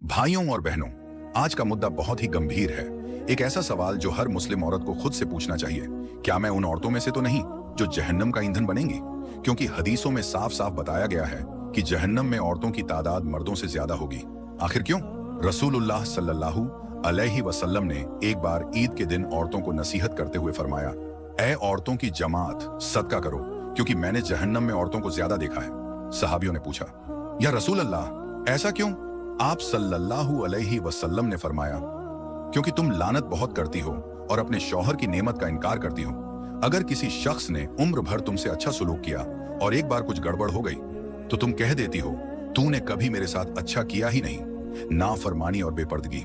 भाइयों और बहनों, आज का मुद्दा बहुत ही गंभीर है। एक ऐसा सवाल जो हर मुस्लिम औरत को खुद से पूछना चाहिए। क्या मैं उन औरतों में से तो नहीं जो जहन्नम का ईंधन बनेंगी? क्योंकि हदीसों में साफ साफ बताया गया है कि जहन्नम में औरतों की तादाद मर्दों से ज्यादा होगी। आखिर क्यों? रसूलुल्लाह सल्लल्लाहु अलैहि वसल्लम ने एक बार ईद के दिन औरतों को नसीहत करते हुए फरमाया, ऐ औरतों की जमात, सदका करो, क्योंकि मैंने जहन्नम में औरतों को ज्यादा देखा है। सहाबियों ने पूछा, या रसूल अल्लाह, ऐसा क्यों? आप सल्लल्लाहु अलैहि वसल्लम ने फरमाया, क्योंकि तुम लानत बहुत करती हो और अपने शौहर की नेमत का इनकार करती हो। अगर किसी शख्स ने उम्र भर तुमसे अच्छा सुलूक किया और एक बार कुछ गड़बड़ हो गई तो तुम कह देती हो, तूने कभी मेरे साथ अच्छा किया ही नहीं। नाफरमानी और बेपर्दगी।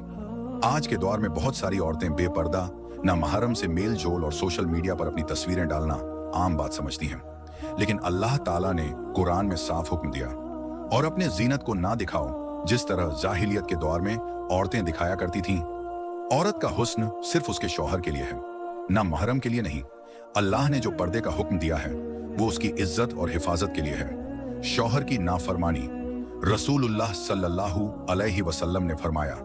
आज के दौर में बहुत सारी औरतें बेपर्दा, ना महरम से मेल जोल और सोशल मीडिया पर अपनी तस्वीरें डालना आम बात समझती हैं। लेकिन अल्लाह ताला ने कुरान में साफ हुक्म दिया, और अपने जीनत को ना दिखाओ जिस तरह जाहिलियत के दौर में औरतें दिखाया करती थीं। औरत का हुस्न सिर्फ उसके शौहर के लिए है, ना महरम के लिए नहीं। अल्लाह ने जो पर्दे का हुक्म दिया है वो उसकी इज्जत और हिफाजत के लिए है। शौहर की नाफरमानी। रसूलुल्लाह सल्लल्लाहु अलैहि वसल्लम ने फरमाया,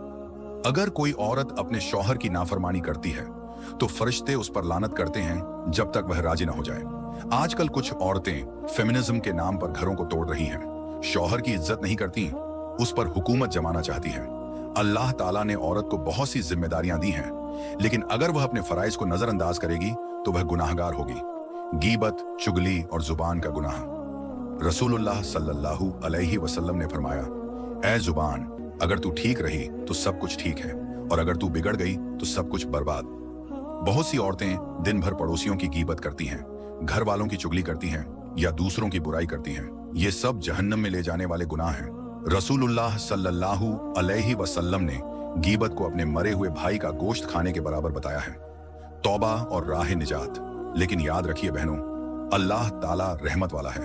अगर कोई औरत अपने शौहर की नाफरमानी करती है तो फरिश्ते उस पर लानत करते हैं जब तक वह राजी ना हो जाए। आजकल कुछ औरतें फेमिनिज्म के नाम पर घरों को तोड़ रही हैं, शौहर की इज्जत नहीं करती, उस पर हुकूमत जमाना चाहती है। अल्लाह ताला ने औरत को बहुत सी जिम्मेदारियां दी हैं, लेकिन अगर वह अपने फराइज को नजरअंदाज करेगी तो वह गुनाहगार होगी। गीबत, चुगली और जुबान का गुनाह। रसूलुल्लाह सल्लल्लाहु अलैहि वसल्लम ने फरमाया, ऐ जुबान, अगर तू ठीक रही तो सब कुछ ठीक है, और अगर तू बिगड़ गई तो सब कुछ बर्बाद। बहुत सी औरतें दिन भर पड़ोसियों की गीबत करती हैं, घर वालों की चुगली करती हैं या दूसरों की बुराई करती हैं। ये सब जहन्नम में ले जाने वाले गुनाह हैं। रसूलुल्लाह सल्लल्लाहु अलैहि वसल्लम ने गीबत को अपने मरे हुए भाई का गोश्त खाने के बराबर बताया है। तौबा और राह निजात। लेकिन याद रखिए बहनों, अल्लाह ताला रहमत वाला है।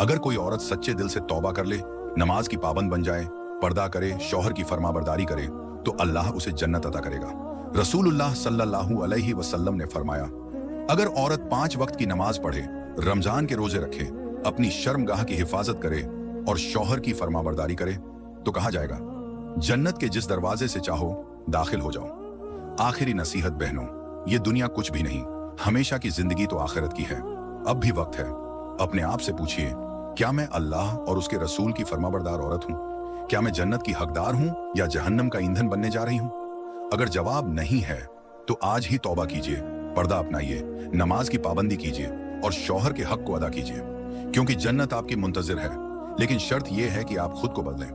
अगर कोई औरत सच्चे दिल से तौबा कर ले, नमाज की पाबंद बन जाए, पर्दा करे, शौहर की फरमाबरदारी करे, तो अल्लाह उसे जन्नत अता करेगा। रसूलुल्लाह सल्लल्लाहु अलैहि वसल्लम ने फरमाया, अगर औरत 5 वक्त की नमाज पढ़े, रमजान के रोजे रखे, अपनी शर्मगाह की हिफाजत करे और शौहर की फरमाबरदारी करे, तो कहा जाएगा, जन्नत के जिस दरवाजे से चाहो दाखिल हो जाओ। आखिरी नसीहत बहनों, ये दुनिया कुछ भी नहीं, हमेशा की जिंदगी तो आखिरत की है। अब भी वक्त है, अपने आप से पूछिए, क्या मैं अल्लाह और उसके रसूल की फरमाबरदार औरत हूँ? क्या मैं जन्नत की हकदार हूँ या जहन्नम का ईंधन बनने जा रही हूँ? अगर जवाब नहीं है तो आज ही तौबा कीजिए, पर्दा अपनाइए, नमाज की पाबंदी कीजिए और शौहर के हक को अदा कीजिए, क्योंकि जन्नत आपकी मुंतजिर है। लेकिन शर्त यह है कि आप खुद को बदलें।